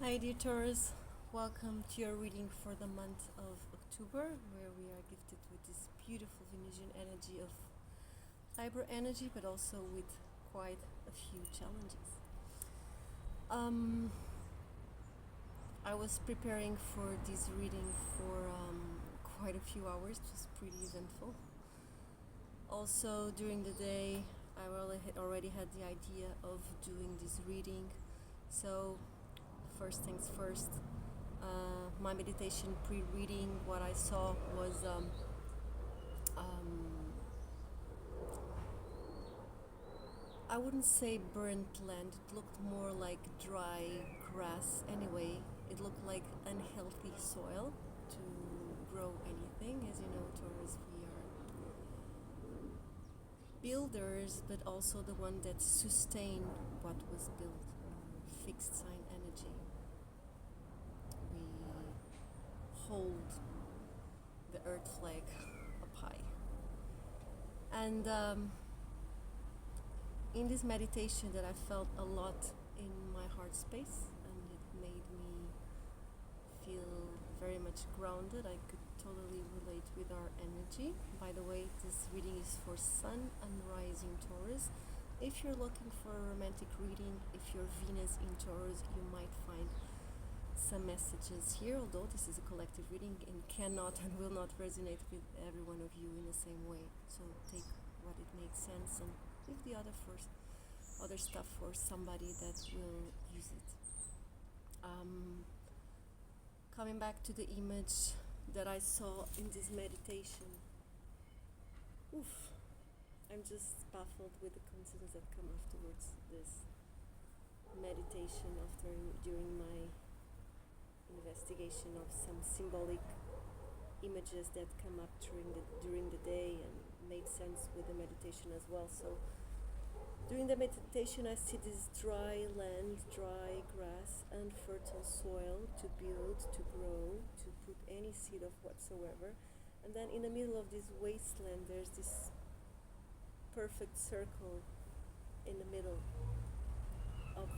Hi dear Taurus, welcome to your reading for the month of October, where we are gifted with this beautiful Venusian energy of Libra energy, but also with quite a few challenges. I was preparing for this reading for quite a few hours. It was pretty eventful. Also during the day I already had the idea of doing this reading, so first things first, my meditation pre-reading, what I saw was I wouldn't say burnt land. It looked more like dry grass. Anyway, it looked like unhealthy soil to grow anything. As you know, Taurus, we are builders, but also the one that sustain what was built. Fixed sign energy. We hold the earth flag up high. And in this meditation that I felt a lot in my heart space, and it made me feel very much grounded. I could totally relate with our energy. By the way, this reading is for Sun and Rising Taurus. If you're looking for a romantic reading, if you're Venus in Taurus, you might find some messages here, although this is a collective reading and cannot and will not resonate with every one of you in the same way. So take what it makes sense and leave the other stuff for somebody that will use it. Coming back to the image that I saw in this meditation, I'm just baffled with the coincidence that come afterwards this meditation during my investigation of some symbolic images that come up during the day and made sense with the meditation as well. So during the meditation I see this dry land, dry grass, unfertile soil to build, to grow, to put any seed of whatsoever. And then in the middle of this wasteland there's this perfect circle in the middle of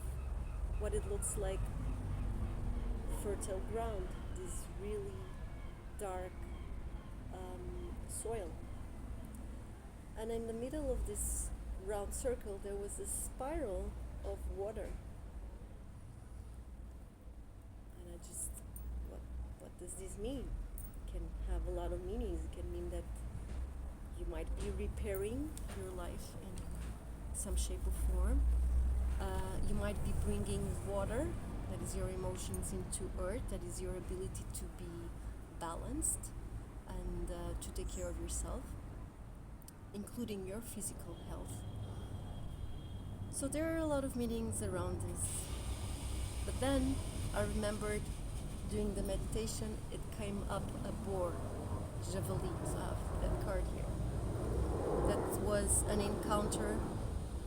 what it looks like fertile ground, this really dark soil. And in the middle of this round circle there was a spiral of water. And I just, what does this mean? It can have a lot of meanings. It can mean that you might be repairing your life in some shape or form. You might be bringing water, that is your emotions, into earth, that is your ability to be balanced and to take care of yourself, including your physical health. So there are a lot of meanings around this. But then I remembered during the meditation it came up a boar, javali, so I have that card here. That was an encounter,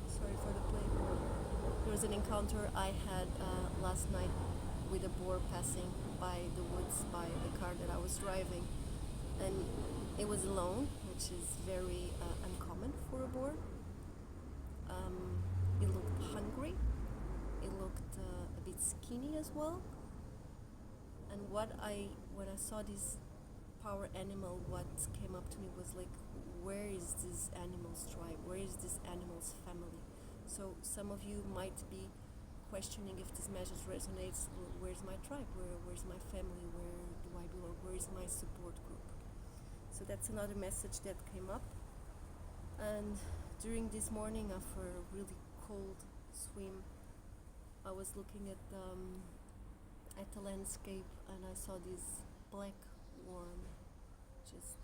sorry for the play. There was an encounter I had last night with a boar passing by the woods by the car that I was driving. And it was alone, which is very uncommon for a boar. It looked hungry. It looked a bit skinny as well. And when I saw this power animal, what came up to me was like, where is this animal's tribe? Where is this animal's family? So some of you might be questioning if this message resonates. Where's my tribe? Where's my family? Where do I belong? Where is my support group? So that's another message that came up. And during this morning, after a really cold swim, I was looking at the landscape, and I saw this black worm just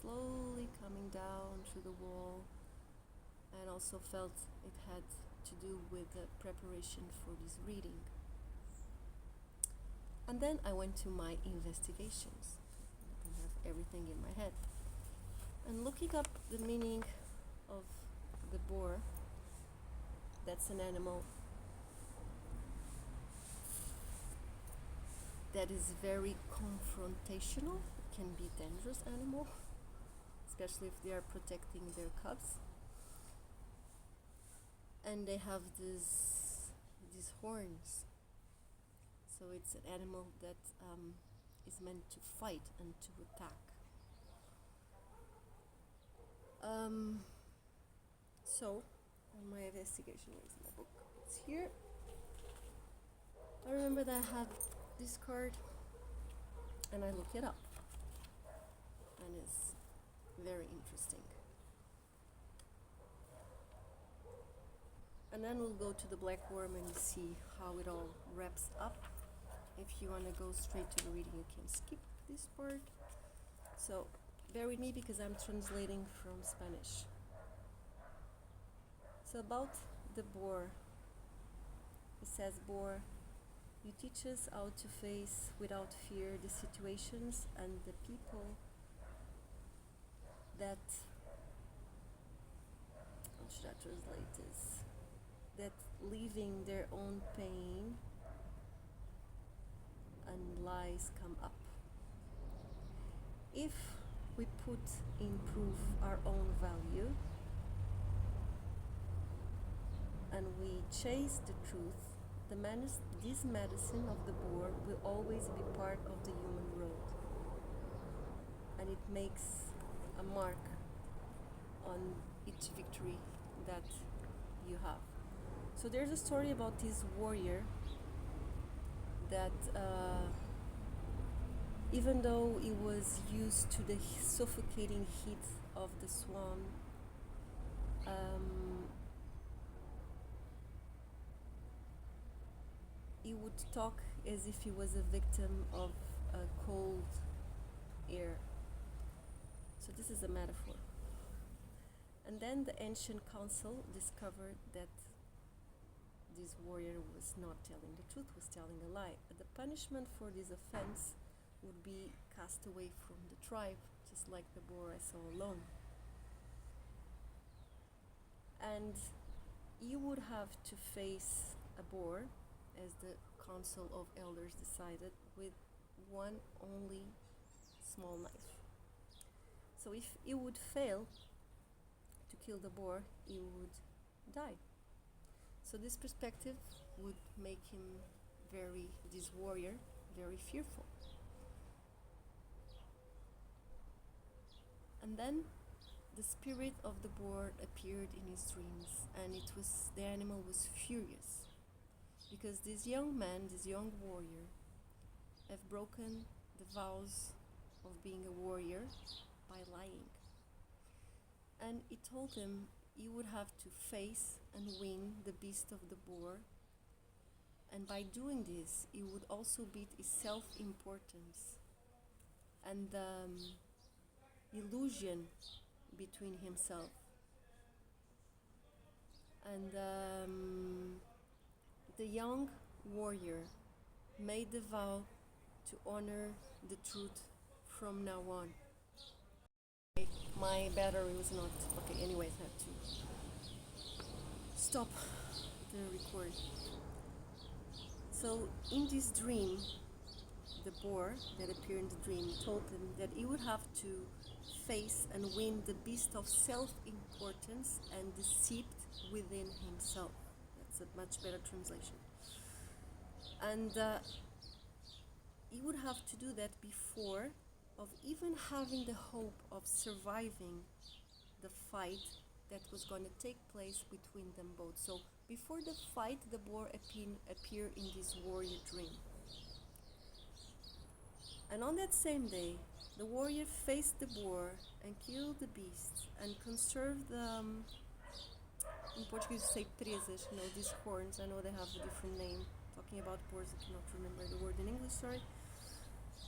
slowly coming down through the wall, and also felt it had to do with the preparation for this reading. And then I went to my investigations. I don't have everything in my head. And looking up the meaning of the boar, that's an animal that is very confrontational. It can be a dangerous animal, especially if they are protecting their cubs. And they have these horns. So it's an animal that is meant to fight and to attack. So, on my investigation, where's my book? It's here. I remember that I had this card, and I looked it up, and it's very interesting. And then we'll go to the black worm and see how it all wraps up. If you want to go straight to the reading, you can skip this part. So bear with me because I'm translating from Spanish. So about the boar, it says, "Boar, you teach us how to face without fear the situations and the people that," how should I translate this? "That leaving their own pain and lies come up. If we put in proof our own value and we chase the truth, this medicine of the boar will always be part of the human road, and it makes a mark on each victory that you have." So there's a story about this warrior that even though he was used to the suffocating heat of the swan, he would talk as if he was a victim of a cold air. So this is a metaphor. And then the ancient council discovered that this warrior was not telling the truth, was telling a lie. The punishment for this offense would be cast away from the tribe, just like the boar I saw alone. And you would have to face a boar, as the council of elders decided, with one only small knife. So if you would fail to kill the boar, you would die. So this perspective would make him this warrior, very fearful. And then the spirit of the boar appeared in his dreams, and the animal was furious because this young man, this young warrior, have broken the vows of being a warrior by lying. And he told him he would have to face and win the beast of the boar, and by doing this he would also beat his self-importance and the illusion between himself. And the young warrior made the vow to honor the truth from now on. My battery was not okay. Anyways, I have to stop the record. So in this dream, the boar that appeared in the dream told him that he would have to face and win the beast of self-importance and deceit within himself. That's a much better translation. And he would have to do that before of even having the hope of surviving the fight that was going to take place between them both. So before the fight, the boar appeared in this warrior dream. And on that same day, the warrior faced the boar and killed the beast and conserved the, in Portuguese you say presas, these horns. I know they have a different name. Talking about boars, I cannot remember the word in English, sorry.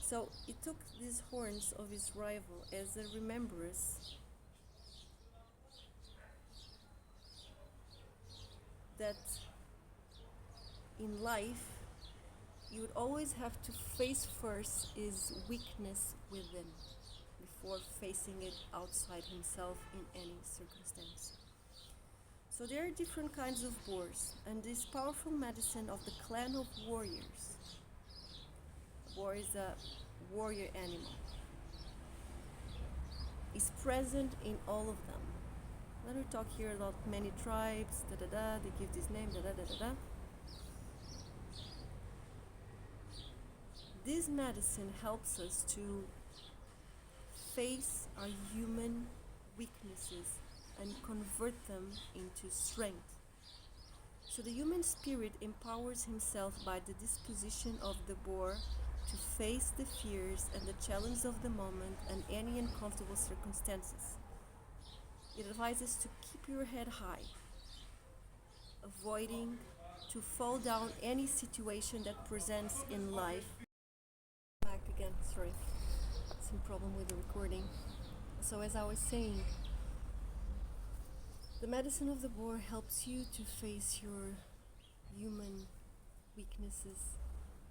So he took these horns of his rival as a remembrance that in life you would always have to face first his weakness within before facing it outside himself in any circumstance. So there are different kinds of boars, and this powerful medicine of the clan of warriors. A boar is a warrior animal. Is present in all of them. Let me talk here about many tribes, they give this name, this medicine helps us to face our human weaknesses and convert them into strength. So the human spirit empowers himself by the disposition of the boar to face the fears and the challenges of the moment and any uncomfortable circumstances. It advises to keep your head high, avoiding to fall down any situation that presents in life. Back again, sorry, some problem with the recording. So as I was saying, the medicine of the boar helps you to face your human weaknesses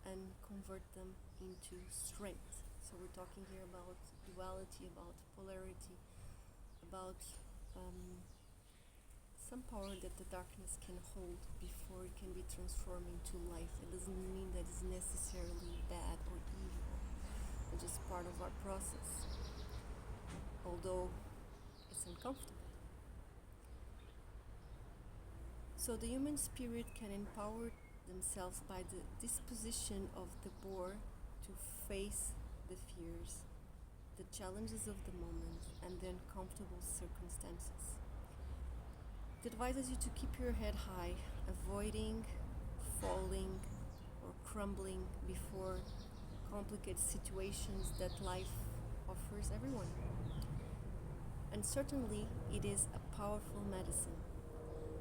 and convert them into strength. So we're talking here about duality, about polarity, about some power that the darkness can hold before it can be transformed into light. It doesn't mean that it's necessarily bad or evil. It's just part of our process, although it's uncomfortable. So the human spirit can empower themselves by the disposition of the boar to face the fears, the challenges of the moment, and the uncomfortable circumstances. It advises you to keep your head high, avoiding falling or crumbling before complicated situations that life offers everyone. And certainly it is a powerful medicine.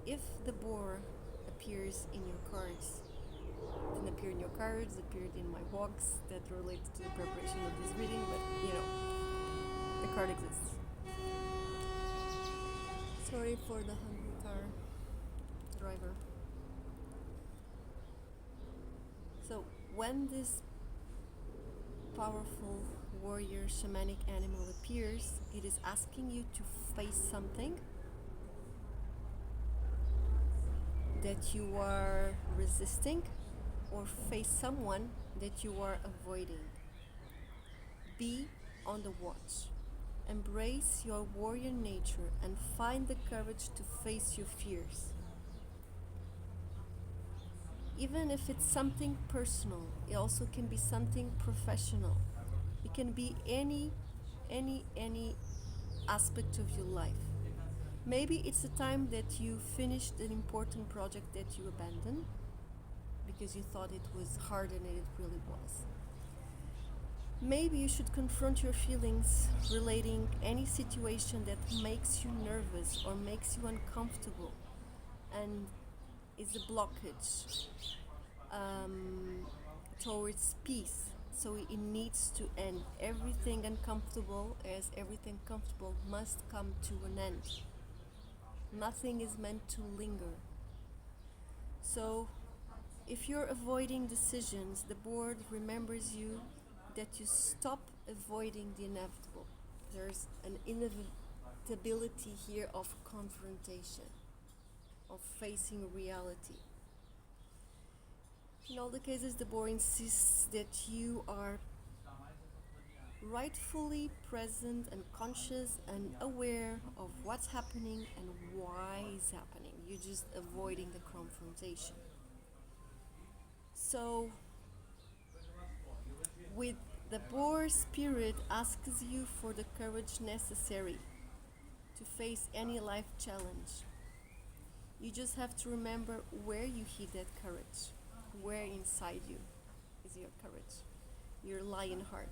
If the boar appears in your cards, it didn't appear in your cards, appeared in my walks that relate to the preparation of this reading, but the card exists. Sorry for the hungry car driver. So when this powerful warrior shamanic animal appears, it is asking you to face something that you are resisting or face someone that you are avoiding. Be on the watch. Embrace your warrior nature and find the courage to face your fears. Even if it's something personal, it also can be something professional. It can be any aspect of your life. Maybe it's the time that you finished an important project that you abandoned because you thought it was harder than it really was. Maybe you should confront your feelings relating any situation that makes you nervous or makes you uncomfortable and is a blockage towards peace. So it needs to end. Everything uncomfortable, as everything comfortable, must come to an end. Nothing is meant to linger. So if you're avoiding decisions, the board remembers you that you stop avoiding the inevitable. There's an inevitability here of confrontation, of facing reality. In all the cases, the board insists that you are rightfully present and conscious and aware of what's happening and why it's happening. You're just avoiding the confrontation. So with the boar spirit asks you for the courage necessary to face any life challenge. You just have to remember where you hid that courage. Where inside you is your courage, your lion heart.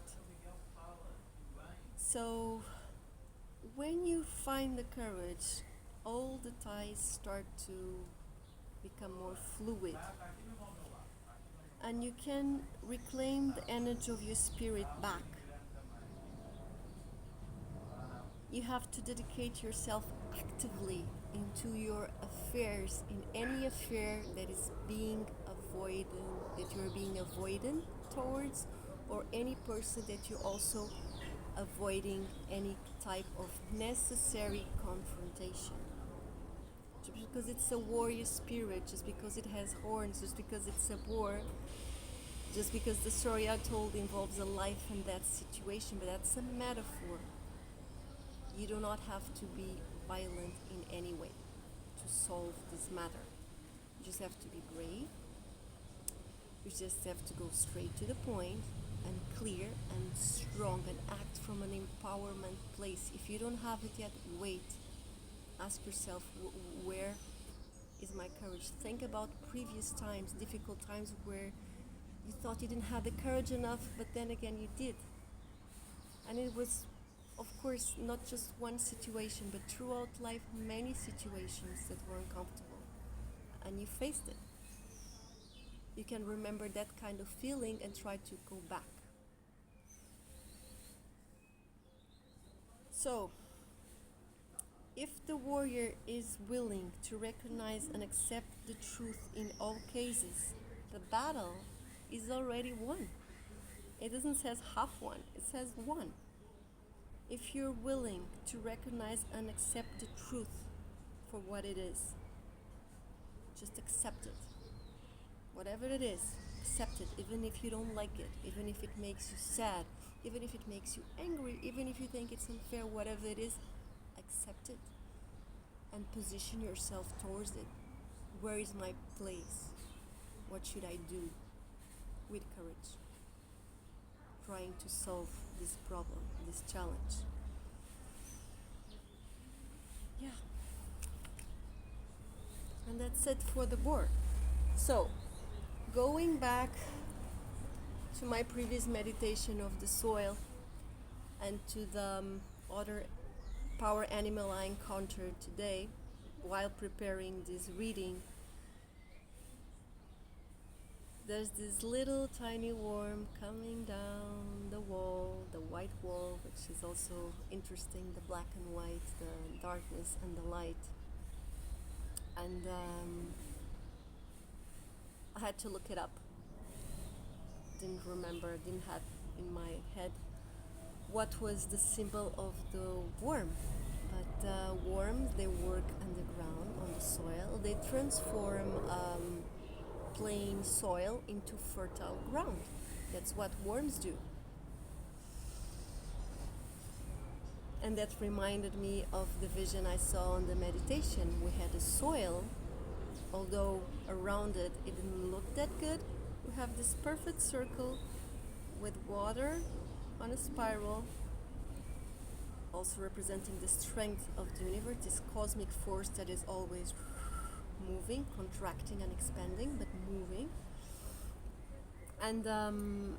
So when you find the courage, all the ties start to become more fluid. And you can reclaim the energy of your spirit back. You have to dedicate yourself actively into your affairs, in any affair that is being avoided, that you're being avoidant towards, or any person that you're also avoiding any type of necessary confrontation. Just because it's a warrior spirit, just because it has horns, just because it's a boar, just because the story I told involves a life and death situation, but that's a metaphor. You do not have to be violent in any way to solve this matter. You just have to be brave. You just have to go straight to the point clear and strong and act from an empowerment place. If you don't have it yet, wait. Ask yourself, where is my courage? Think about previous times, difficult times where you thought you didn't have the courage enough, but then again you did. And it was, of course, not just one situation, but throughout life, many situations that were uncomfortable. And you faced it. You can remember that kind of feeling and try to go back. So, if the warrior is willing to recognize and accept the truth in all cases, the battle is already won. It doesn't say half won, it says won. If you're willing to recognize and accept the truth for what it is, just accept it. Whatever it is, accept it, even if you don't like it, even if it makes you sad, even if it makes you angry, even if you think it's unfair, whatever it is, accept it and position yourself towards it. Where is my place? What should I do? With courage, trying to solve this problem, this challenge. Yeah. And that's it for the board. So, going back to my previous meditation of the soil and to the other power animal I encountered today while preparing this reading, there's this little tiny worm coming down the wall, the white wall, which is also interesting, the black and white, the darkness and the light. And I had to look it up. Didn't remember, didn't have in my head what was the symbol of the worm. But worms, they work underground on the soil. They transform plain soil into fertile ground. That's what worms do. And that reminded me of the vision I saw on the meditation. We had a soil, although around it didn't look that good. We have this perfect circle with water on a spiral, also representing the strength of the universe, this cosmic force that is always moving, contracting and expanding, but moving. And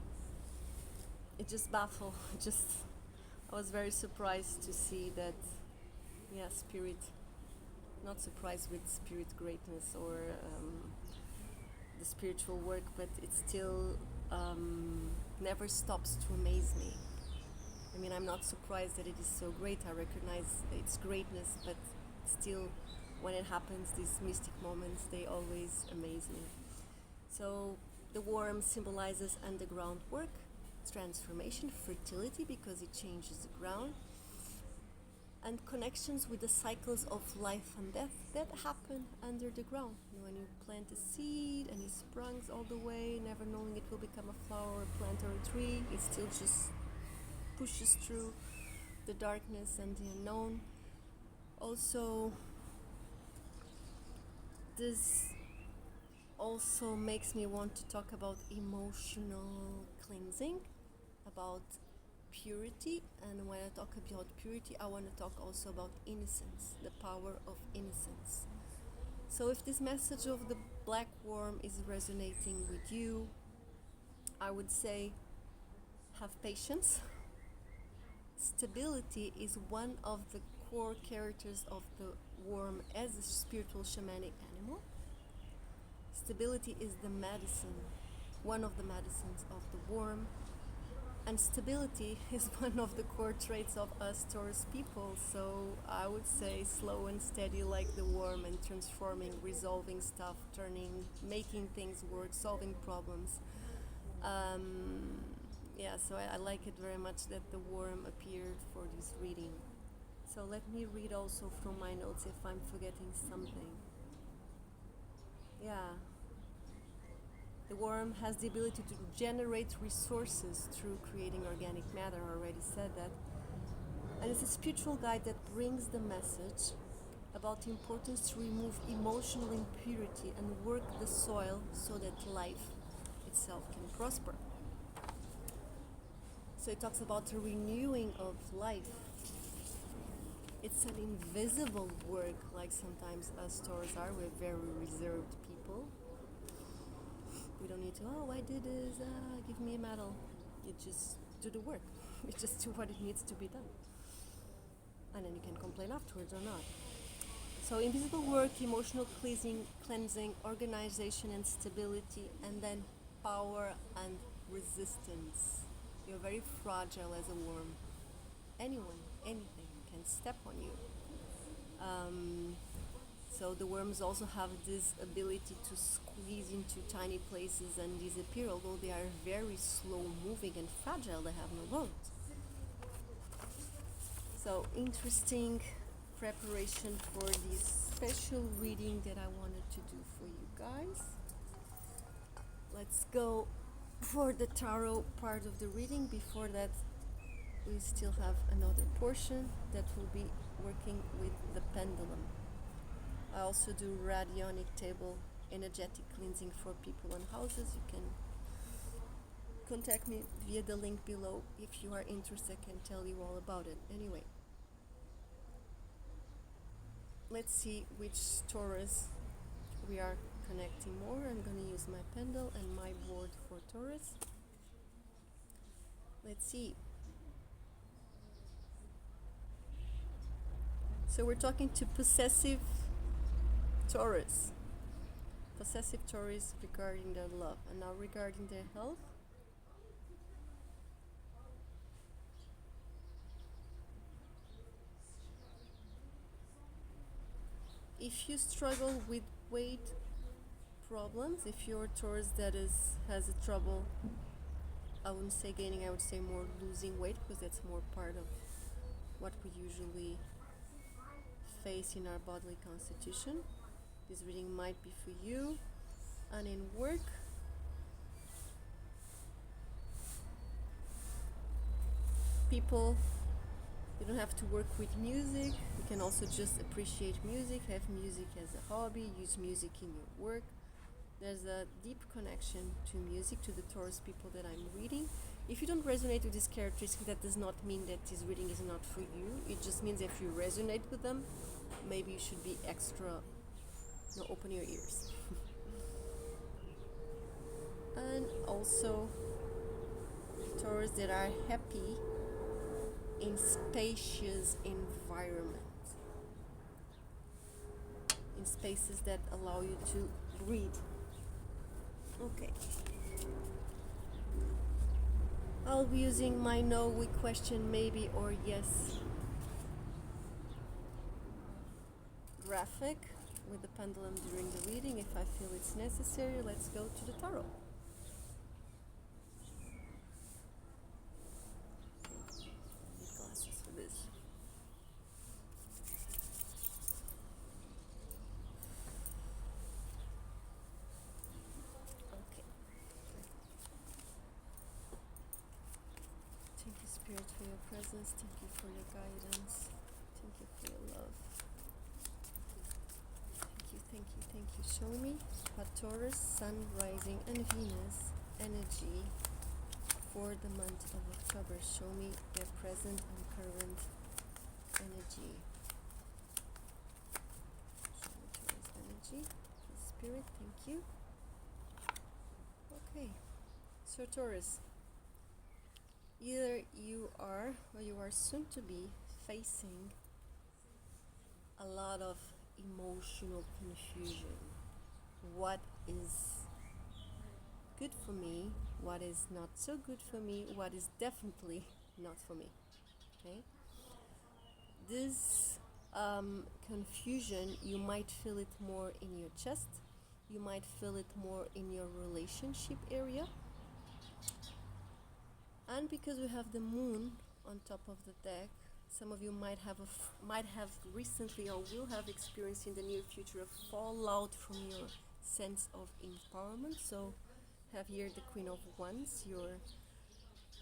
it just baffled, I was very surprised to see that, spirit, not surprised with spirit greatness or the spiritual work, but it still never stops to amaze me. I mean, I'm not surprised that it is so great. I recognize its greatness, but still, when it happens, these mystic moments, they always amaze me. So the worm symbolizes underground work, transformation, fertility, because it changes the ground, and connections with the cycles of life and death that happen under the ground. When you plant a seed and it springs all the way, never knowing it will become a flower, a plant, or a tree, it still just pushes through the darkness and the unknown. Also, this also makes me want to talk about emotional cleansing, about purity. And when I talk about purity, I want to talk also about innocence, the power of innocence. So if this message of the black worm is resonating with you, I would say have patience. Stability is one of the core characters of the worm as a spiritual shamanic animal. Stability is the medicine, one of the medicines of the worm. And stability is one of the core traits of us Taurus people. So I would say slow and steady like the worm, and transforming, resolving stuff, making things work, solving problems. So I like it very much that the worm appeared for this reading. So let me read also from my notes if I'm forgetting something. The worm has the ability to generate resources through creating organic matter. I already said that. And it's a spiritual guide that brings the message about the importance to remove emotional impurity and work the soil so that life itself can prosper. So it talks about the renewing of life. It's an invisible work, like sometimes us Taurus are. We're very reserved people. We don't need to, oh, I did this, give me a medal. You just do the work. You just do what it needs to be done. And then you can complain afterwards or not. So invisible work, emotional cleansing, organization and stability, and then power and resistance. You're very fragile as a worm. Anyone, anything can step on you. So the worms also have this ability to squeeze into tiny places and disappear, although they are very slow moving and fragile, they have no bones. So interesting preparation for this special reading that I wanted to do for you guys. Let's go for the tarot part of the reading. Before that, we still have another portion that will be working with the pendulum. I also do radionic table energetic cleansing for people and houses. You can contact me via the link below if you are interested. I can tell you all about it. Anyway, let's see which Taurus we are connecting more. I'm going to use my pendle and my board for Taurus. Let's see. So we're talking to possessive Taurus. Possessive Taurus regarding their love. And now regarding their health. If you struggle with weight problems, if you're a Taurus that has a trouble, I wouldn't say gaining, I would say more losing weight, because that's more part of what we usually face in our bodily constitution. This reading might be for you. And in work, people, you don't have to work with music. You can also just appreciate music, have music as a hobby, use music in your work. There's a deep connection to music, to the Taurus people that I'm reading. If you don't resonate with this characteristic, that does not mean that this reading is not for you. It just means if you resonate with them, maybe you should be extra, open your ears. And also Taurus that are happy in spacious environment, in spaces that allow you to breathe. Okay. I'll be using my no with question, maybe or yes graphic with the pendulum during the reading if I feel it's necessary. Let's go to the tarot. I need glasses for this. Okay. Thank you, Spirit, for your presence. Thank you for your guidance. Thank you for your love. Thank you. Show me a Taurus, Sun, Rising, and Venus energy for the month of October. Show me their present and current energy. Show me Taurus energy. Spirit, thank you. Okay. So Taurus, either you are or you are soon to be facing a lot of emotional confusion. What is good for me? What is not so good for me? What is definitely not for me? Okay. This confusion, you might feel it more in your chest. You might feel it more in your relationship area. And because we have the moon on top of the deck, some of you might have recently or will have experienced in the near future a fallout from your sense of empowerment. So have here the Queen of Wands, you're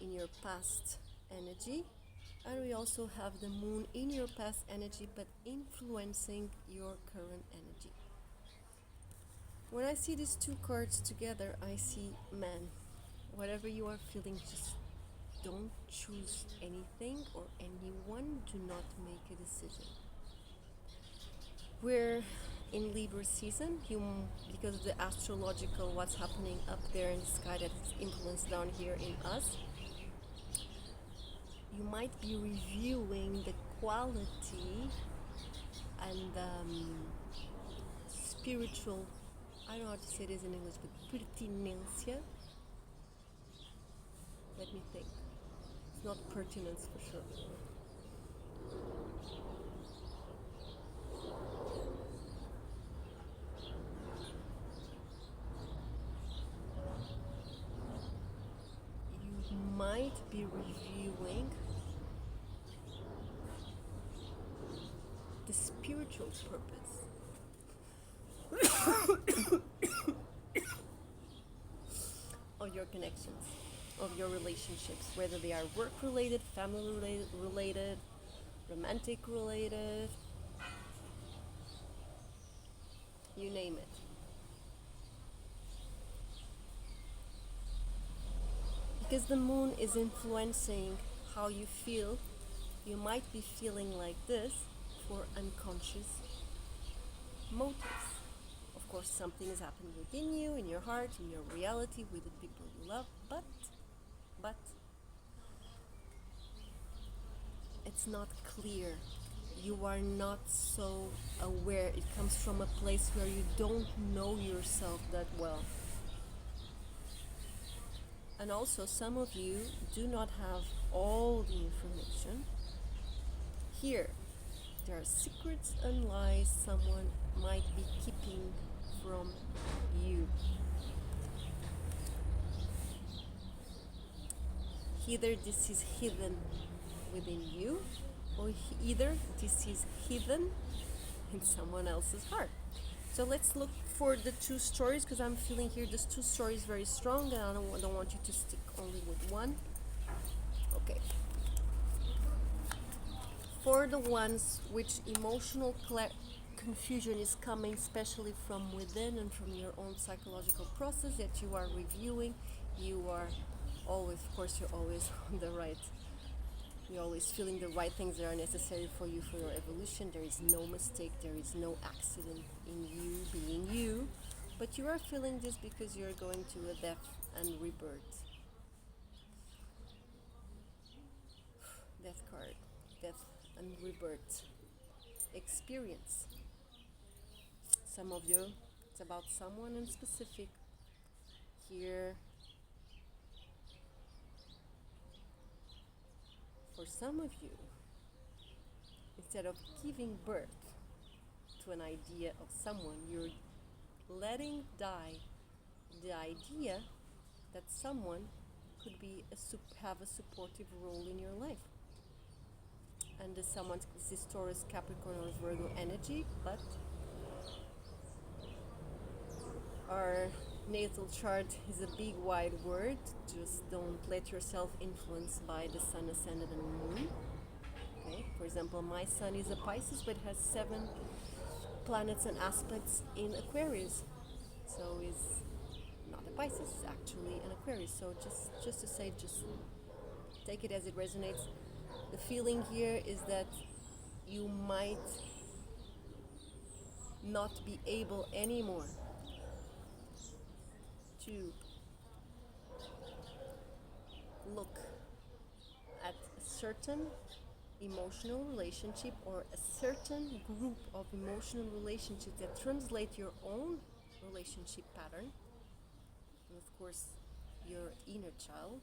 in your past energy. And we also have the moon in your past energy but influencing your current energy. When I see these two cards together, I see, man, whatever you are feeling, just don't choose anything or anyone. Do not make a decision. We're in Libra season, because of the astrological, what's happening up there in the sky that has influence down here in us. You might be reviewing the quality and spiritual, I don't know how to say this in English, but pertinencia. Let me think. It's not pertinence for sure. You might be reviewing the spiritual purpose of your connections, of your relationships, whether they are work related, family related, romantic related, you name it. Because the moon is influencing how you feel, you might be feeling like this for unconscious motives. Of course, something is happening within you, in your heart, in your reality, with the people you love, but it's not clear. You are not so aware. It comes from a place where you don't know yourself that well. And also, some of you do not have all the information. Here, there are secrets and lies someone might be keeping from you. Either this is hidden within you, or either this is hidden in someone else's heart. So let's look for the two stories, because I'm feeling here there's two stories very strong, and I don't want you to stick only with one. Okay. For the ones which emotional confusion is coming especially from within and from your own psychological process that you are reviewing, you are always, of course, you're always on the right. You're always feeling the right things that are necessary for you, for your evolution. There is no mistake, there is no accident in you being you. But you are feeling this because you're going to a death and rebirth. Death card. Death and rebirth experience. Some of you, it's about someone in specific. Here, for some of you, instead of giving birth to an idea of someone, you're letting die the idea that someone could be have a supportive role in your life. And this someone, this is Taurus, Capricorn, or Virgo energy, but our natal chart is a big wide word. Just don't let yourself influence by the sun, ascendant, and moon. Okay, for example, my sun is a Pisces, but it has 7 planets and aspects in Aquarius, so it's not a Pisces, it's actually an Aquarius. So just to say, just take it as it resonates. The feeling here is that you might not be able anymore to look at a certain emotional relationship or a certain group of emotional relationships that translate your own relationship pattern, and of course your inner child.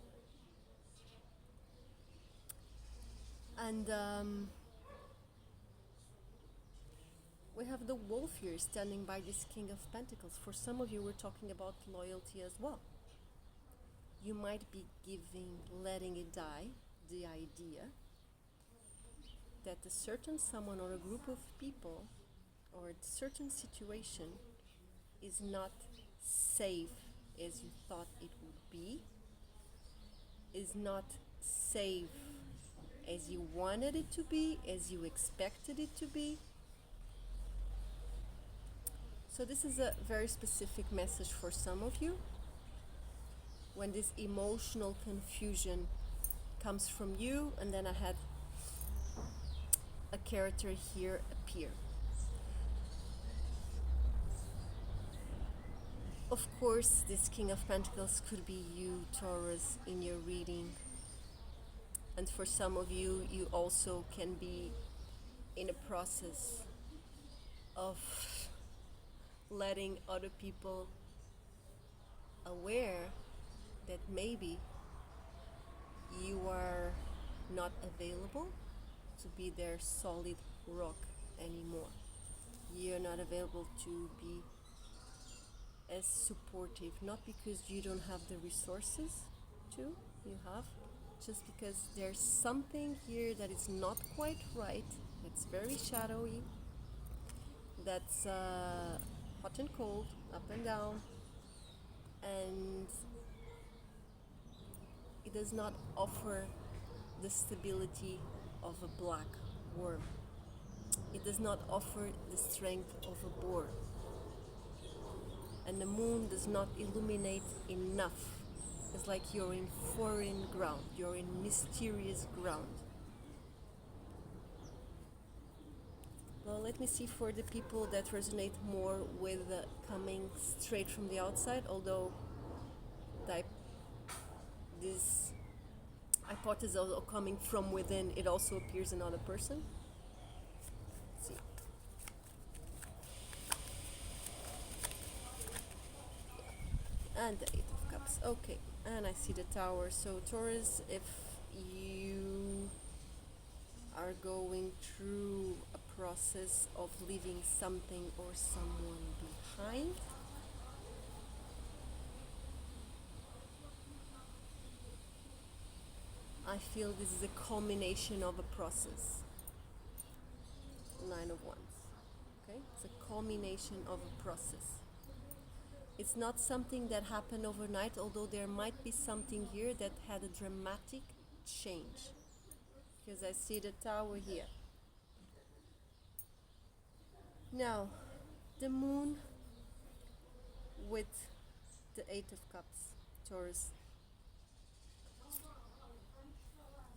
And we have the wolf here standing by this King of Pentacles. For some of you, we're talking about loyalty as well. You might be letting it die, the idea that a certain someone or a group of people or a certain situation is not safe as you thought it would be, is not safe as you wanted it to be, as you expected it to be. So this is a very specific message for some of you. When this emotional confusion comes from you, and then I had a character here appear. Of course, this King of Pentacles could be you, Taurus, in your reading. And for some of you, you also can be in a process of letting other people aware that maybe you are not available to be their solid rock anymore. You're not available to be as supportive, not because you don't have the resources to, you have, just because there's something here that is not quite right, that's very shadowy, that's hot and cold, up and down, and it does not offer the stability of a black worm. It does not offer the strength of a boar. And the moon does not illuminate enough. It's like you're in foreign ground, you're in mysterious ground. Well, let me see for the people that resonate more with coming straight from the outside, although this hypothesis of coming from within, it also appears in another person. Let's see. And the Eight of Cups. Okay, and I see the Tower. So Taurus, if you are going through a process of leaving something or someone behind, I feel this is a culmination of a process. Nine of Wands. Okay, it's a culmination of a process. It's not something that happened overnight, although there might be something here that had a dramatic change. Because I see the Tower here. Now, the Moon with the Eight of Cups, Taurus.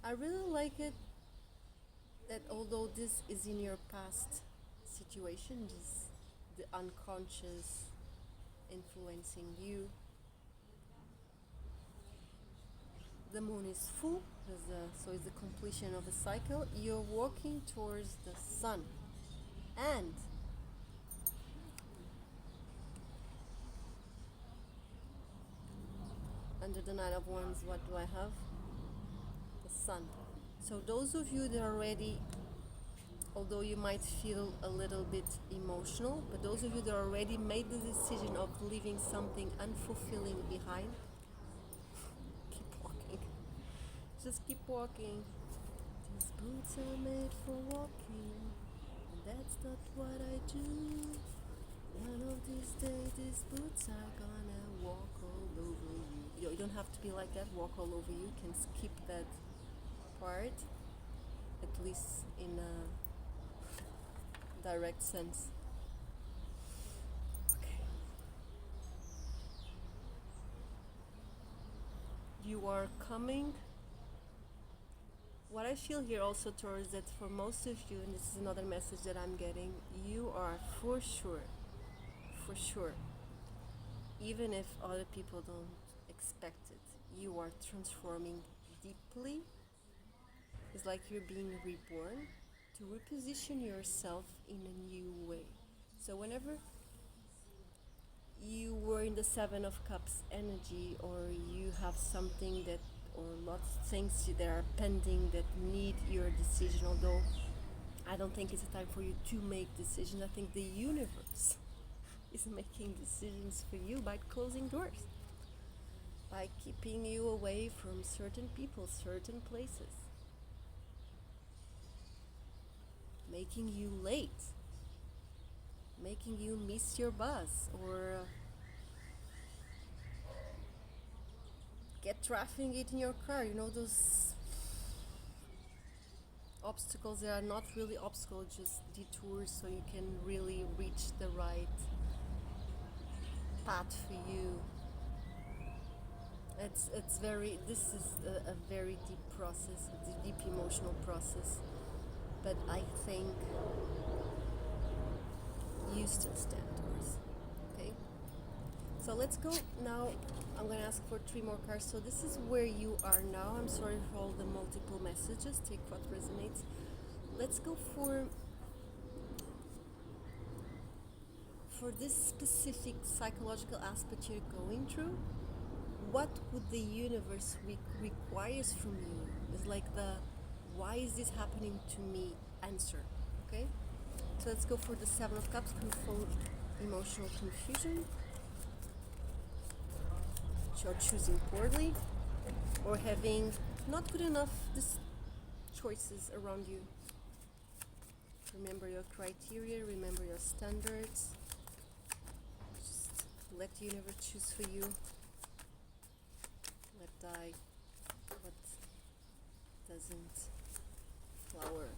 I really like it that although this is in your past situation, this, the unconscious influencing you, the moon is full, so it's the completion of a cycle. You're walking towards the sun, and under the Nine of Wands, what do I have? The sun. So those of you that are ready, although you might feel a little bit emotional, but those of you that already made the decision of leaving something unfulfilling behind, keep walking. Just keep walking. These boots are made for walking, and that's not what I do. One of these days, these boots are gonna walk all over you. You don't have to be like that, walk all over you. You can skip that part, at least in a direct sense. Okay. You are coming. What I feel here also, Taurus, that for most of you, and this is another message that I'm getting, you are for sure, even if other people don't expect it, you are transforming deeply. It's like you're being reborn to reposition yourself in a new way. So whenever you were in the Seven of Cups energy, or you have something that, or lots of things that are pending that need your decision, although I don't think it's a time for you to make decisions. I think the universe is making decisions for you by closing doors, by keeping you away from certain people, certain places, making you late, making you miss your bus, or get traffic in your car. You know, those obstacles that are not really obstacles, just detours, so you can really reach the right path for you. It's very. This is a very deep process, a deep emotional process. But I think you still stand, Taurus. Okay. So let's go now. I'm gonna ask for 3 more cards. So this is where you are now. I'm sorry for all the multiple messages. Take what resonates. Let's go for this specific psychological aspect you're going through. What would the universe requires from you? It's like the why is this happening to me answer. Okay. So let's go for the 7 of Cups. Control emotional confusion. You're choosing poorly or having not good enough choices around you. Remember your criteria, remember your standards. Just let the universe choose for you. Let die what doesn't flower.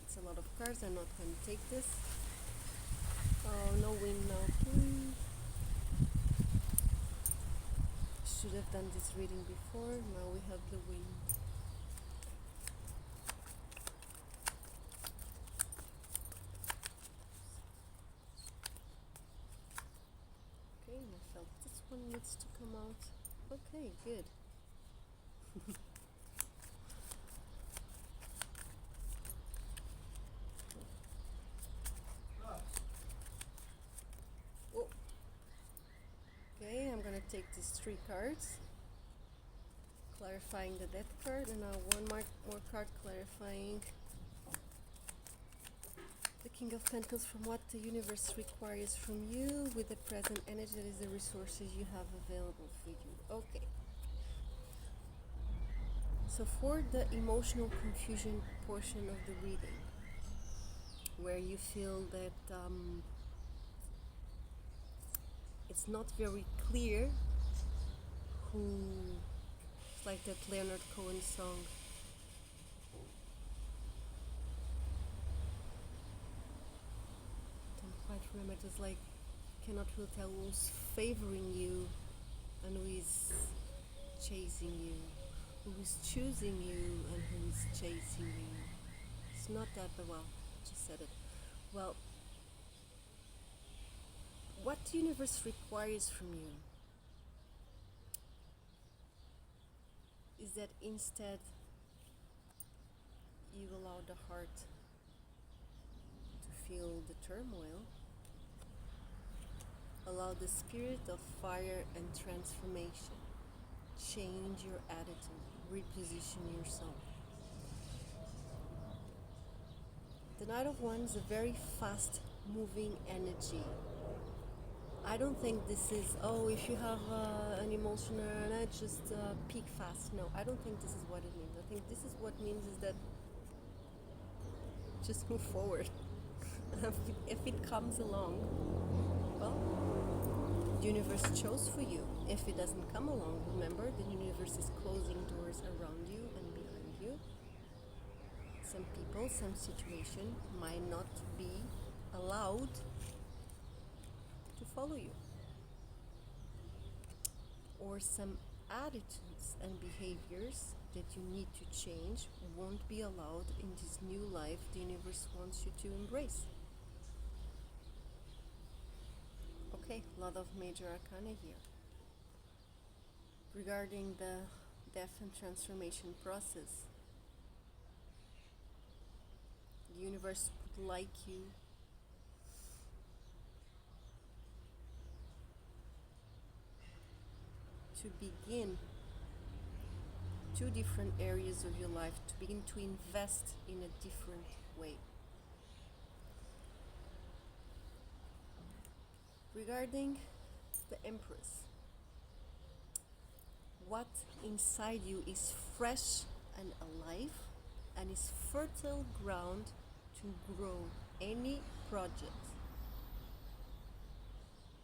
It's a lot of cards. I'm not going to take this. Oh, no wind now, please. Should have done this reading before. Now we have the wind. Okay, I felt this one needs to come out. Okay, good. Oh. Okay, I'm gonna take these 3 cards, clarifying the death card, and now one more card clarifying the King of Pentacles from what the universe requires from you with the present energy, that is the resources you have available for you. Okay. So for the emotional confusion portion of the reading, where you feel that it's not very clear who, it's like that Leonard Cohen song, don't quite remember, it was like, cannot really tell who's favoring you and who is chasing you, who is choosing you and who is chasing you. It's not that, but well, I just said it. Well, what the universe requires from you is that instead you allow the heart to feel the turmoil, allow the spirit of fire and transformation, change your attitude, reposition yourself. The Knight of Wands is a very fast moving energy. I don't think this is, oh, if you have an emotional energy, just peak fast. No, I don't think this is what it means. I think this is what means is that just move forward. If it comes along, well, the universe chose for you. If it doesn't come along, remember, the universe is closing doors around you and behind you. Some people, some situation might not be allowed to follow you, or some attitudes and behaviors that you need to change won't be allowed in this new life the universe wants you to embrace. Okay, a lot of major arcana here regarding the death and transformation process. The universe would like you to begin 2 different areas of your life, to begin to invest in a different way. Regarding the Empress, what inside you is fresh and alive and is fertile ground to grow any project,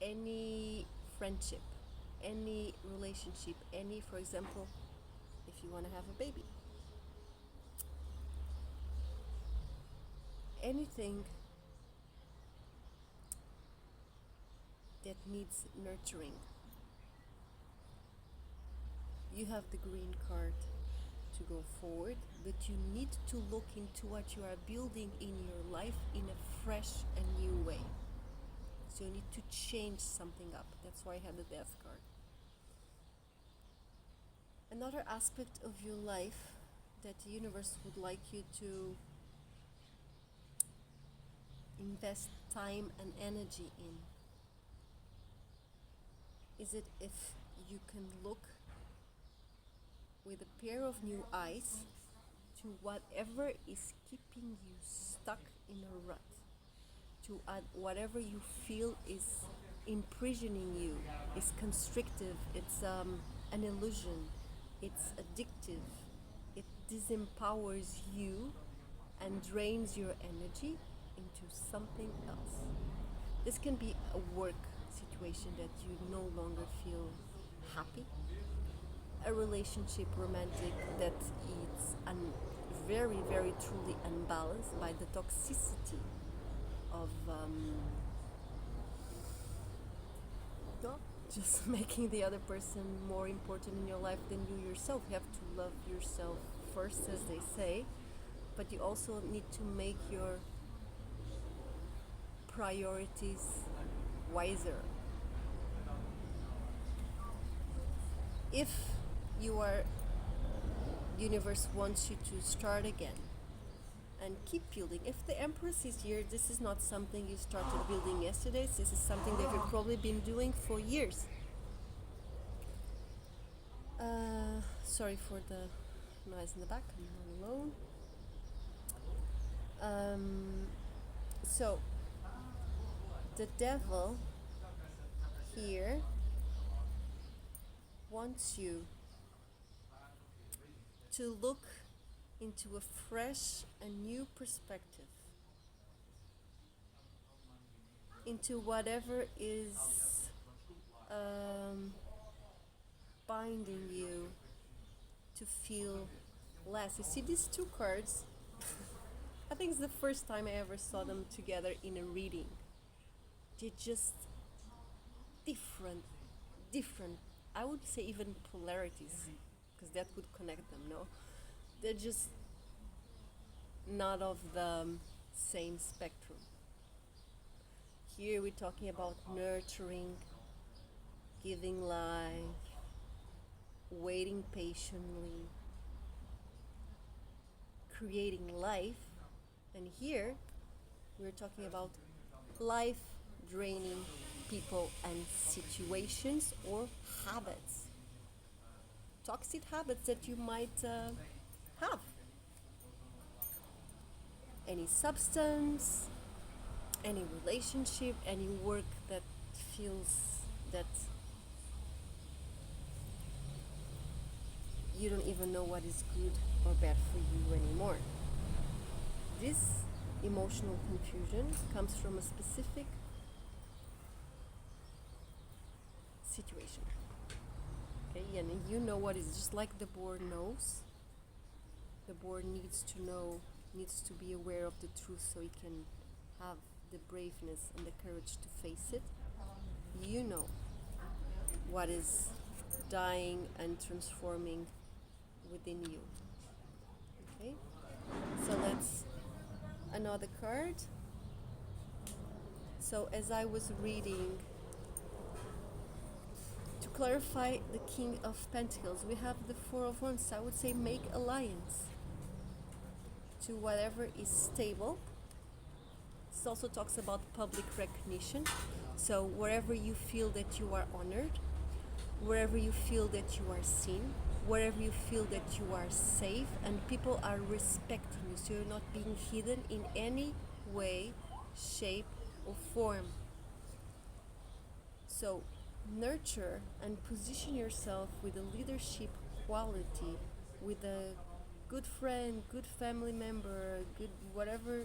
any friendship, any relationship, any, for example, if you want to have a baby, anything that needs nurturing. You have the green card to go forward, but you need to look into what you are building in your life in a fresh and new way. So you need to change something up. That's why I had the death card. Another aspect of your life that the universe would like you to invest time and energy in is it if you can look with a pair of new eyes to whatever is keeping you stuck in a rut, to whatever you feel is imprisoning you, is constrictive, it's an illusion, it's addictive, it disempowers you and drains your energy into something else. This can be a work situation that you no longer feel happy, a relationship romantic that is very, very truly unbalanced by the toxicity of just making the other person more important in your life than you yourself. You have to love yourself first, as they say, but you also need to make your priorities wiser. If the universe wants you to start again and keep building. If the Empress is here, this is not something you started building yesterday. This is something that you've probably been doing for years. Sorry for the noise in the back, I'm not alone. So, the Devil here wants you to look into a fresh and new perspective, into whatever is binding you to feel less. You see these two cards, I think it's the first time I ever saw them together in a reading. They're just different, I would say even polarities, because that would connect them, no? They're just not of the same spectrum. Here we're talking about nurturing, giving life, waiting patiently, creating life. And here we're talking about life draining people and situations or habits, toxic habits that you might have. Any substance, any relationship, any work that feels that you don't even know what is good or bad for you anymore. This emotional confusion comes from a specific situation. Okay, and you know what is, just like the board knows. The board needs to know, needs to be aware of the truth so it can have the braveness and the courage to face it. You know what is dying and transforming within you. Okay, so that's another card. So as I was reading, to clarify the King of Pentacles, we have the Four of Wands. So I would say make alliance to whatever is stable. This also talks about public recognition. So wherever you feel that you are honored, wherever you feel that you are seen, wherever you feel that you are safe and people are respecting you, so you're not being hidden in any way, shape or form. So nurture and position yourself with a leadership quality, with a good friend, good family member, good whatever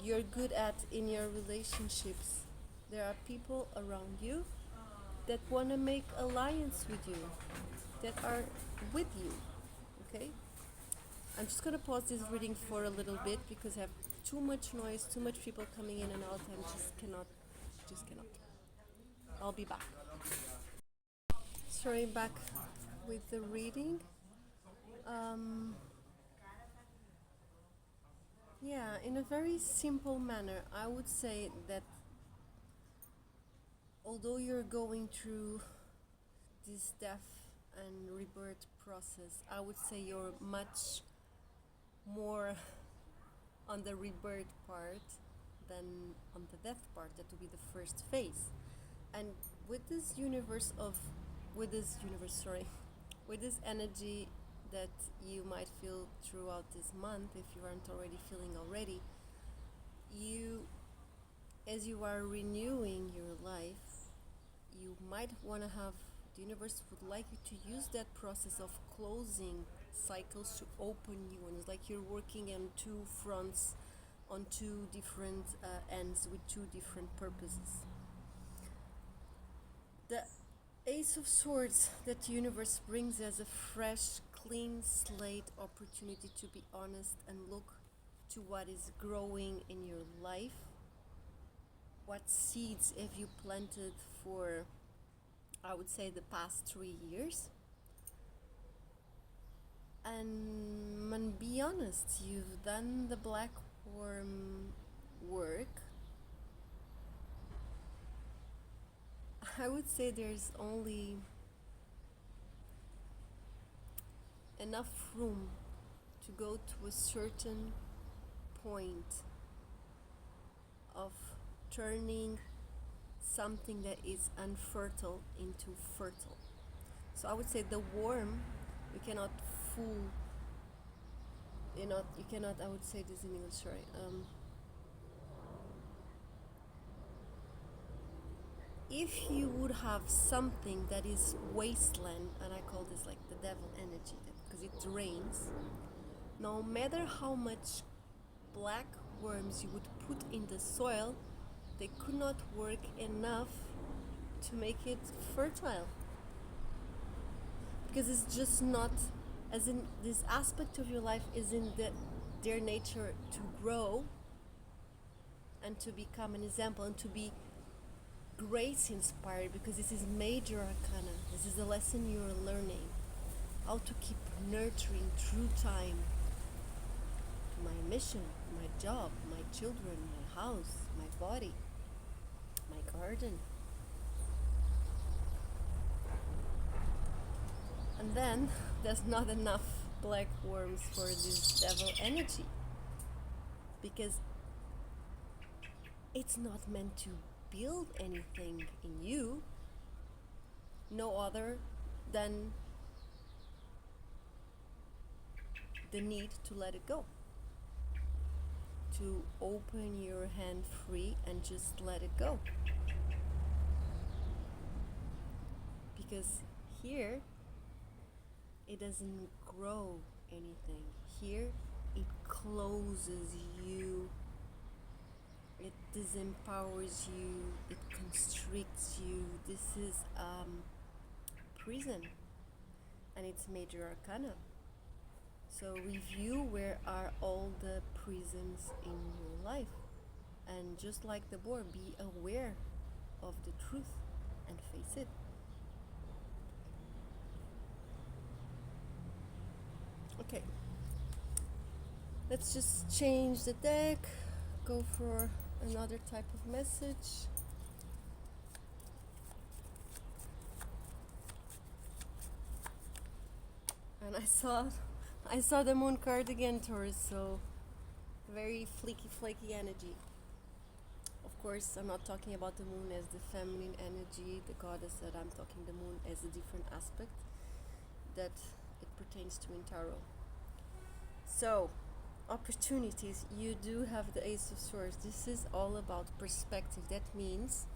you're good at in your relationships. There are people around you that want to make alliance with you, that are with you. Okay, I'm just gonna pause this reading for a little bit because I have too much noise, too much people coming in and out. I just cannot. I'll be back. Sorry, back. with the reading. Um, yeah, in a very simple manner, I would say that although you're going through this death and rebirth process, I would say you're much more on the rebirth part than on the death part. That would be the first phase. And with this universe of, with this energy that you might feel throughout this month, if you aren't already feeling already, you, as you are renewing your life, you might want to have, the universe would like you to use that process of closing cycles to open new ones. Like you're working on two fronts, on two different ends with two different purposes. The Ace of Swords that the universe brings as a fresh, clean slate opportunity to be honest and look to what is growing in your life. What seeds have you planted for, I would say, the past 3 years? And be honest, you've done the black worm work. I would say there's only enough room to go to a certain point of turning something that is unfertile into fertile. So I would say the worm, you cannot fool, you cannot, I would say this in English, sorry. If you would have something that is wasteland, and I call this like the devil energy, because it drains, no matter how much black worms you would put in the soil, they could not work enough to make it fertile. Because it's just not, as in this aspect of your life is in their nature to grow and to become an example and to be grace inspired, because this is major arcana. This is the lesson you're learning, how to keep nurturing through time my mission, my job, my children, my house, my body, my garden. And then there's not enough black worms for this devil energy, because it's not meant to build anything in you, no other than the need to let it go, to open your hand free and just let it go. Because here it doesn't grow anything. Here it closes you, it disempowers you, it constricts you. This is prison, and it's major arcana. So review where are all the prisons in your life, and just like the boar, be aware of the truth and face it. Okay, let's just change the deck, go for another type of message. And I saw the moon card again, Taurus, so very flaky energy. Of course, I'm not talking about the moon as the feminine energy, the goddess, that I'm talking the moon as a different aspect that it pertains to in tarot. So, opportunities, you do have the Ace of Swords. This is all about perspective. That means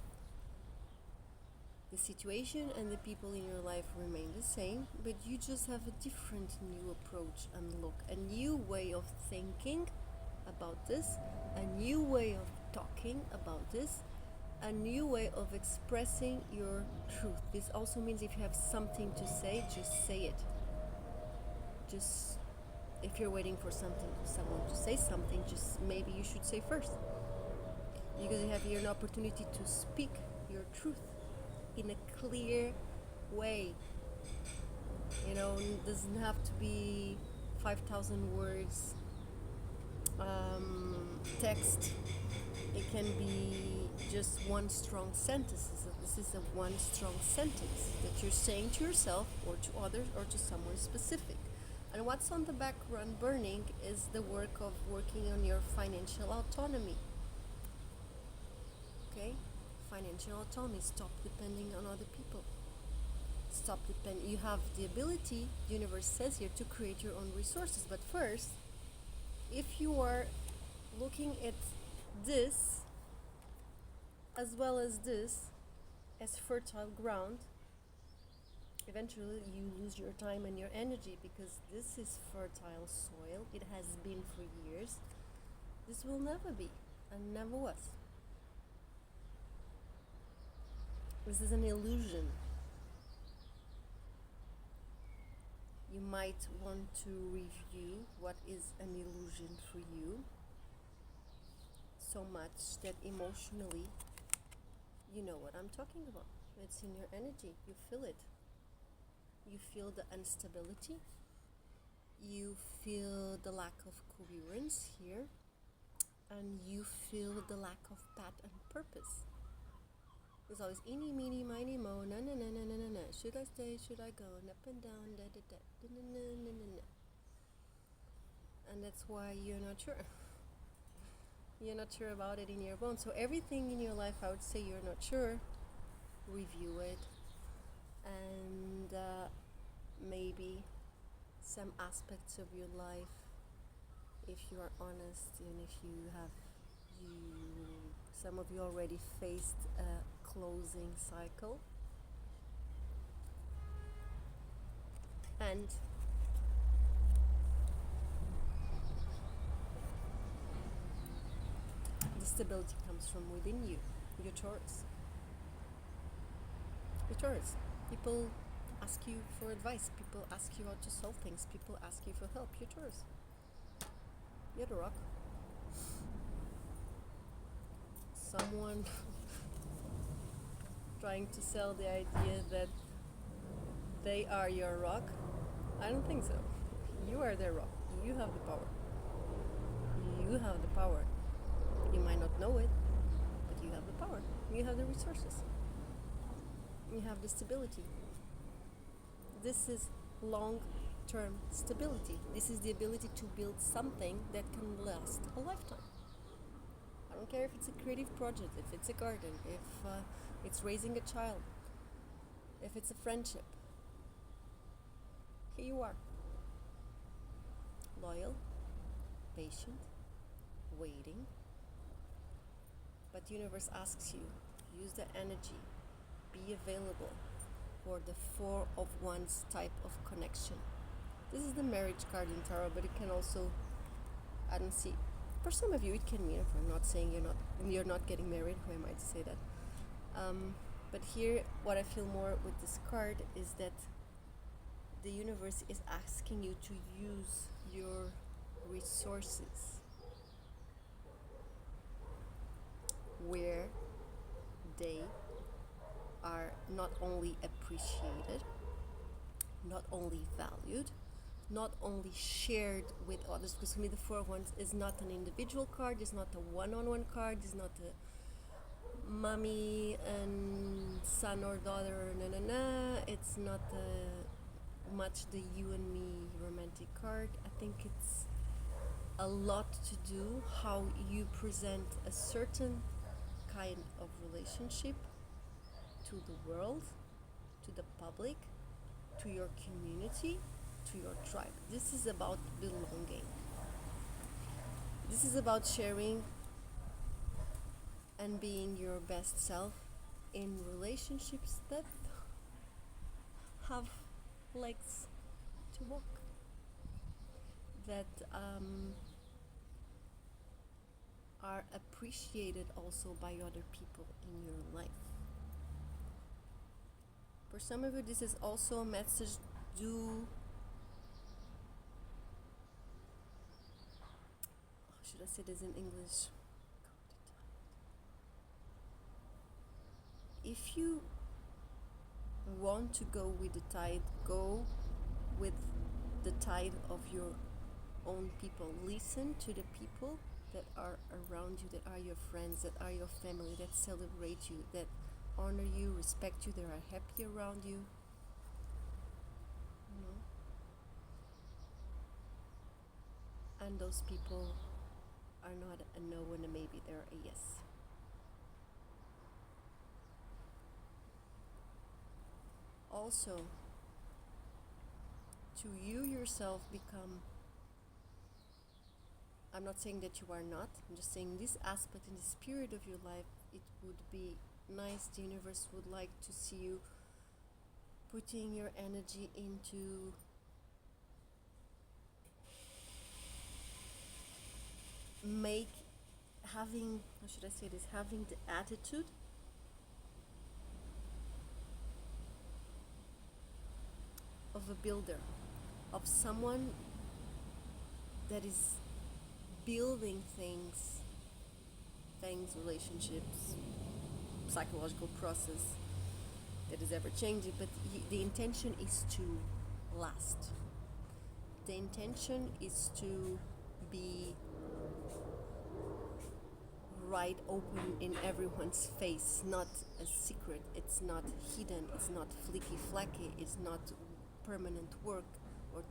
the situation and the people in your life remain the same, but you just have a different new approach and look, a new way of thinking about this, a new way of talking about this, a new way of expressing your truth. This also means if you have something to say, just say it. Just, if you're waiting for someone to say something, just maybe you should say first, because you have here an opportunity to speak your truth in a clear way. It doesn't have to be 5,000 words text. It can be just one strong sentence. So this is a one strong sentence that you're saying to yourself or to others or to someone specific. And what's on the background burning is the work of working on your financial autonomy. Okay? Financial autonomy. Stop depending on other people. You have the ability, the universe says here, to create your own resources. But first, if you are looking at this as well as this as fertile ground, eventually you lose your time and your energy, because this is fertile soil. It has been for years. This will never be and never was. This is an illusion. You might want to review what is an illusion for you, so much that emotionally you know what I'm talking about. It's in your energy. You feel it. You feel the instability. You feel the lack of coherence here. And you feel the lack of path and purpose. There's always eeny, meeny, miny, mo, na na na na na na na. Should I stay? Should I go? And up and down, da da da, da na na na na na. And that's why you're not sure. You're not sure about it in your bones. So everything in your life, I would say you're not sure. Review it, and maybe some aspects of your life, if you are honest, and if some of you already faced a closing cycle, and the stability comes from within you, your Taurus. Your Taurus. People ask you for advice. People ask you how to solve things. People ask you for help. Your Taurus. You're the rock. Someone trying to sell the idea that they are your rock. I don't think so. You are their rock. You have the power. You have the power. You might not know it, but you have the power. You have the resources. You have the stability. This is long-term stability. This is the ability to build something that can last a lifetime. I don't care if it's a creative project, if it's a garden, if it's raising a child, if it's a friendship. Here you are. Loyal, patient, waiting. But the universe asks you, use the energy, be available for the Four of Wands type of connection. This is the marriage card in tarot, but it can also, I don't see, for some of you it can mean, if I'm not saying you're not getting married, who am I to say that? But here, what I feel more with this card is that the universe is asking you to use your resources where they are not only appreciated, not only valued, not only shared with others. Because for me, the Four of Wands is not an individual card, it's not a one-on-one card, it's not a mommy and son or daughter, it's not much the you and me romantic card. I think it's a lot to do how you present a certain kind of relationship to the world, to the public, to your community, to your tribe. This is about belonging. This is about sharing and being your best self in relationships that have legs to walk, that are appreciated also by other people in your life. For some of you, this is also a message. Should I say this in English? If you want to go with the tide, go with the tide of your own people. Listen to the people that are around you, that are your friends, that are your family, that celebrate you, that honor you, respect you, that are happy around you. You know? And those people are not a no and a maybe, they're a yes. Also, to you yourself become, I'm not saying that you are not, I'm just saying this aspect in the spirit of your life, it would be nice, the universe would like to see you putting your energy into having, how should I say this, having the attitude of a builder, of someone that is building things, relationships, psychological process that is ever changing, but the intention is to last. The intention is to be right open in everyone's face, not a secret, it's not hidden, it's not flicky flacky, it's not permanent work or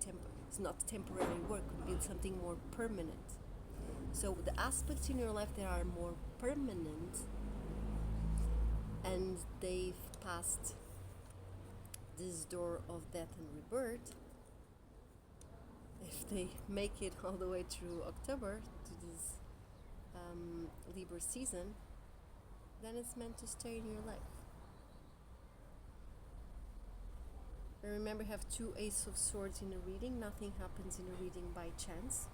it's not temporary work, it would be something more permanent. So the aspects in your life that are more permanent and they've passed this door of death and rebirth, if they make it all the way through October to this Libra season, then it's meant to stay in your life. And remember, have 2 Ace of Swords in a reading. Nothing happens in a reading by chance,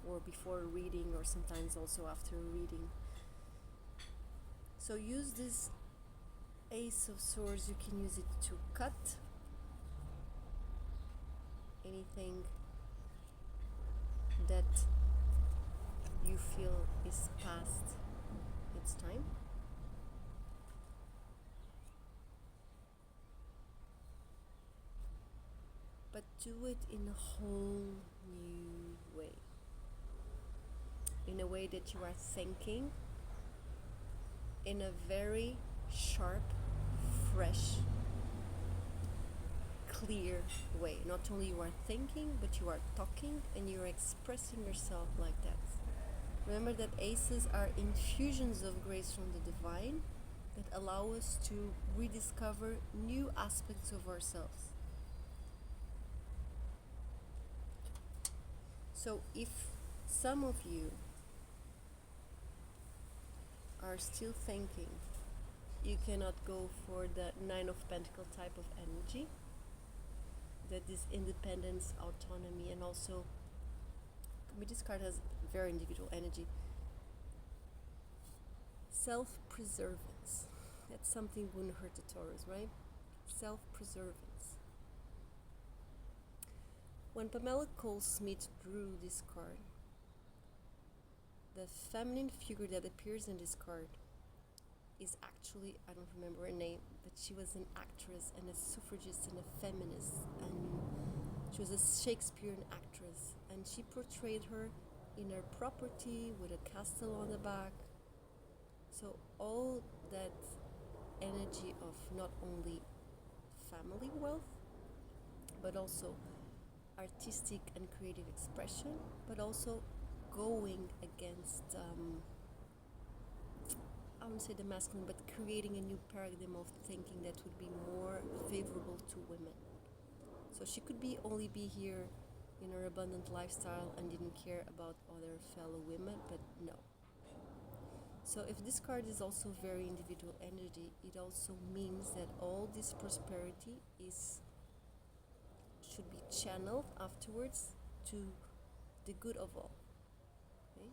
or before a reading, or sometimes also after a reading. So use this Ace of Swords, you can use it to cut anything that you feel is past its time. But do it in a whole new way. In a way that you are thinking in a very sharp, fresh, clear way. Not only you are thinking, but you are talking and you are expressing yourself like that. Remember that aces are infusions of grace from the divine that allow us to rediscover new aspects of ourselves. So if some of you are still thinking you cannot go for the 9 of Pentacles type of energy, that is independence, autonomy, and also this card has very individual energy. Self-preservance. That's something wouldn't hurt the Taurus, right? Self-preservance. When Pamela Cole Smith drew this card, the feminine figure that appears in this card is actually, I don't remember her name, but she was an actress and a suffragist and a feminist, and she was a Shakespearean actress, and she portrayed her in her property with a castle on the back. So all that energy of not only family wealth, but also artistic and creative expression, but also going against, I wouldn't say the masculine, but creating a new paradigm of thinking that would be more favorable to women. So she could only be here in her abundant lifestyle and didn't care about other fellow women, but no. So if this card is also very individual energy, it also means that all this prosperity should be channeled afterwards to the good of all. Okay?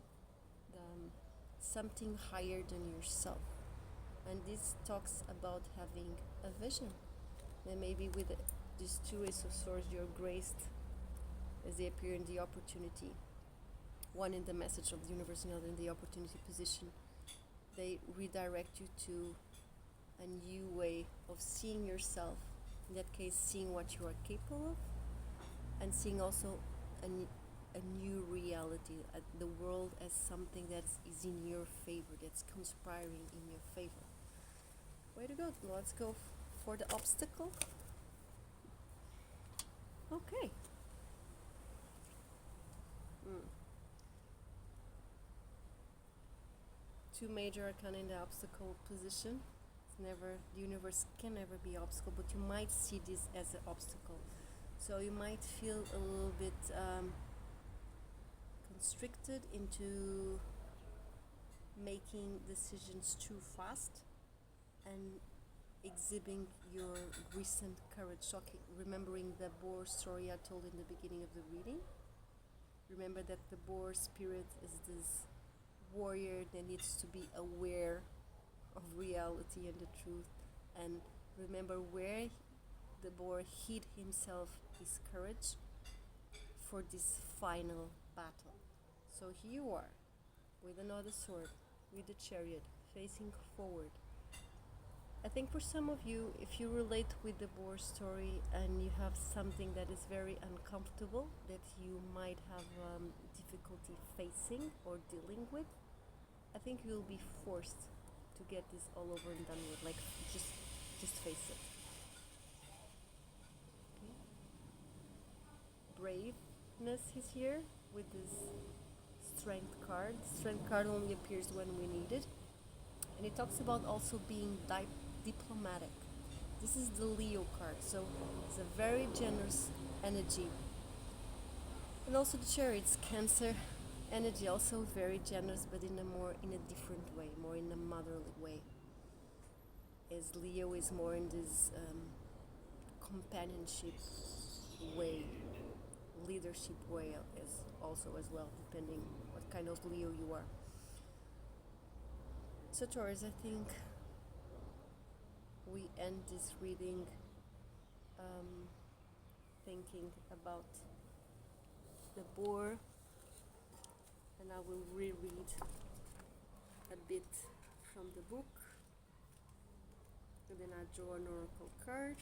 Something higher than yourself. And this talks about having a vision. And maybe with these 2 Ace of Swords, you're graced as they appear in the opportunity. One in the message of the universe, another in the opportunity position. They redirect you to a new way of seeing yourself In that case, seeing what you are capable of, and seeing also a new reality, the world as something that is in your favor, that's conspiring in your favor. Way to go. Let's go for the obstacle. Okay. Two major arcana in the obstacle position. The universe can never be obstacle, but you might see this as an obstacle. So you might feel a little bit constricted into making decisions too fast and exhibiting your recent courage, remembering the boar story I told in the beginning of the reading. Remember that the boar spirit is this warrior that needs to be aware of reality and the truth, and remember where the boar hid himself his courage for this final battle. So here you are with another sword, with the chariot facing forward. I think for some of you, if you relate with the boar story and you have something that is very uncomfortable, that you might have difficulty facing or dealing with, I think you'll be forced to get this all over and done with. Like, just face it. Okay. Braveness is here with this strength card. Strength card only appears when we need it. And it talks about also being diplomatic. This is the Leo card, so it's a very generous energy. And also the Chariot's Cancer energy, also very generous, but in a different way, more in a motherly way. As Leo is more in this companionship way, leadership way as well, depending what kind of Leo you are. So Taurus, I think we end this reading thinking about the boar, and I will reread a bit from the book, and then I draw an oracle card,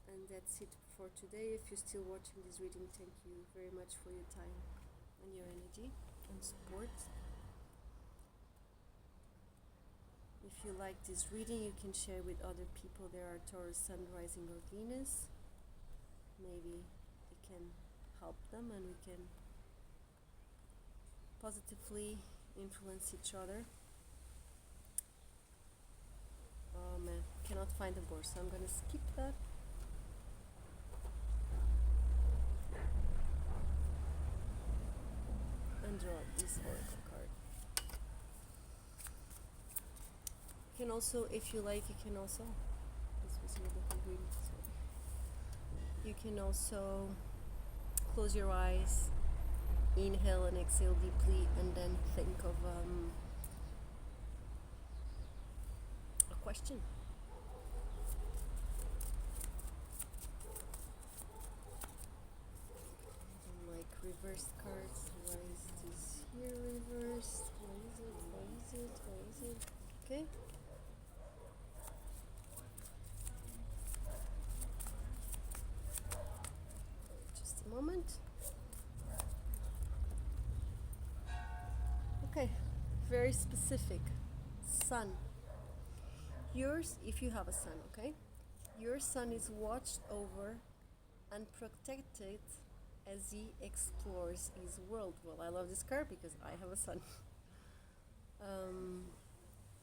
and that's it for today. If you're still watching this reading, thank you very much for your time and your energy and support. If you like this reading, you can share with other people. There are Taurus, Sun, Rising, or Venus. Maybe it can help them, and we can positively influence each other. Oh man, cannot find the board, so I'm gonna skip that. And draw this oracle card. You can also, if you like, this was a little bit green, sorry. You can also close your eyes, inhale and exhale deeply, and then think of a question. Like reversed cards, why is this here reversed? Why is it? Okay. Just a moment. Okay, very specific. Sun. Yours, if you have a son, okay? Your son is watched over and protected as he explores his world. Well, I love this card because I have a son.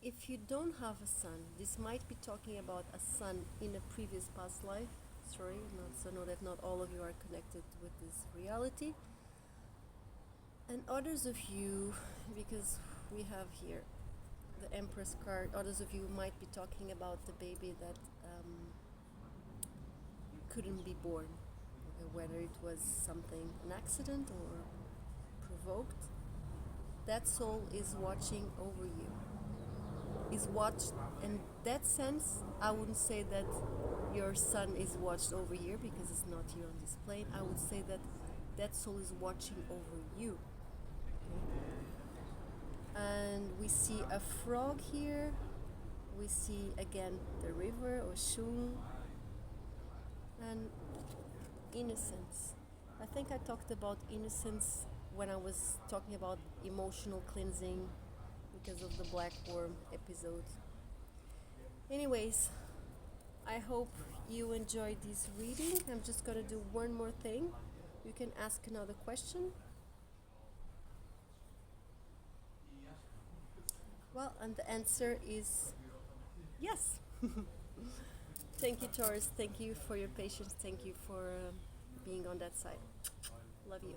If you don't have a son, this might be talking about a son in a previous past life. Sorry, so know that not all of you are connected with this reality. And others of you, because we have here the Empress card, others of you might be talking about the baby that couldn't be born, whether it was something, an accident or provoked. That soul is watching over you, is watched. In that sense, I wouldn't say that your son is watched over here because it's not here on this plane. I would say that that soul is watching over you. And we see a frog here. We see again the river or Shun. And innocence. I think I talked about innocence when I was talking about emotional cleansing because of the black worm episode. Anyways, I hope you enjoyed this reading. I'm just gonna do one more thing. You can ask another question. Well, and the answer is yes. Thank you, Taurus. Thank you for your patience. Thank you for being on that side. Love you.